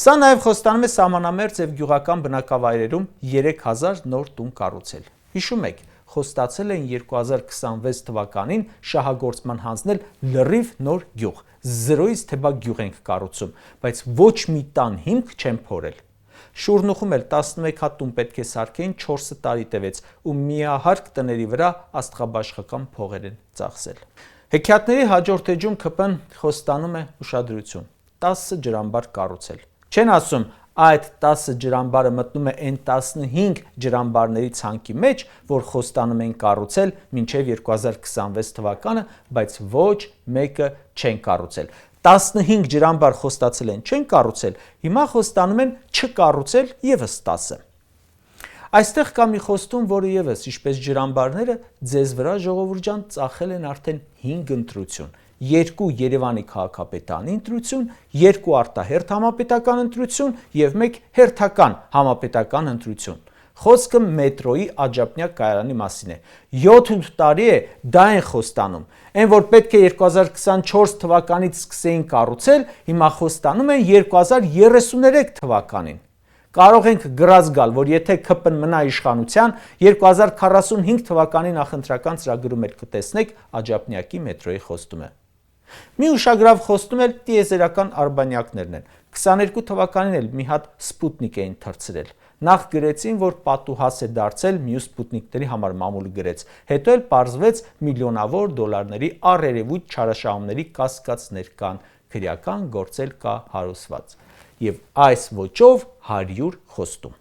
Սա նաև խոստանում է սահմանամերձ և գյուղական բնակավայրերում 3000 նոր տուն կառուցել։ Հիշում եք, խոստացել էին 2026 թվականին շահագործման հանձնել լրիվ նոր գյուղ, զրոյից թե բա գյուղ ենք կառուցում, բայց ոչ մի տան հիմք չեն փորել։ Շուռնուխում էլ 11 հատ տուն պետք է սարքեին 4 տարի տևեց ու միահարկ տների վրա աստղաբաշխական փողեր են ծախսել։ Հեքիաթների հաջորդ էջում ՔՊ-ն խոստանում է ուշադրություն՝ 10 ջրամբար կառուցել։ Չեն ասում այդ 10 ջրամբարը մտնում է այն 15 ջրամբարների ցանկի մեջ, որ խոստանում են կառուցել մինչև 2026 թվականը, բայց ոչ մեկը չեն կառուցել։ 15 ջրամբար խոստացել են չեն կառուցել, հիմա խոստանում են չկառուցել ևս 10-ը։ Այստեղ կա մի խոստում, որը ևս, ինչպես ջրամբարները, ձեզ վրա ժողովուրդ ջան ծախել են արդեն 5 ընտրություն, 2 Երևանի քաղաքապետարանի ընտրություն, 2 արտահերթ համապետական ընտրություն և 1 հերթական համապետական ընտրություն։ Խոսքը մետրոյի Աջափնյակ կայարանի մասին է։ 7 տարի է դա են խոստանում։ Այն, որ պետք է 2024 թվականից սկսեին կառուցել, հիմա խոստանում են 2033 թվականին։ Կարող ենք գրած գալ, որ եթե ՔՊ-ն մնա իշխանության, 2045 թվականի նախընտրական ծրագրում էլ կտեսնեք Աջափնյակի մետրոյի խոստումը։ Մի ուշագրավ խոստում էլ տիեզերական արբանյակներն են։ 22 թվականին էլ մի հատ սպուտնիկ էին թռցրել։ Նախ գրեցին, որ պատուհաս է դարձել մյուս սպուտնիկների համար մամուլ գրեց, հետո էլ պարզվեց միլիոնավոր դոլարների առերևույթ չարաշահումների կասկածներ կան, քրեական գործել կա հարուսված։ Եվ այս ոճով 100 խոստում։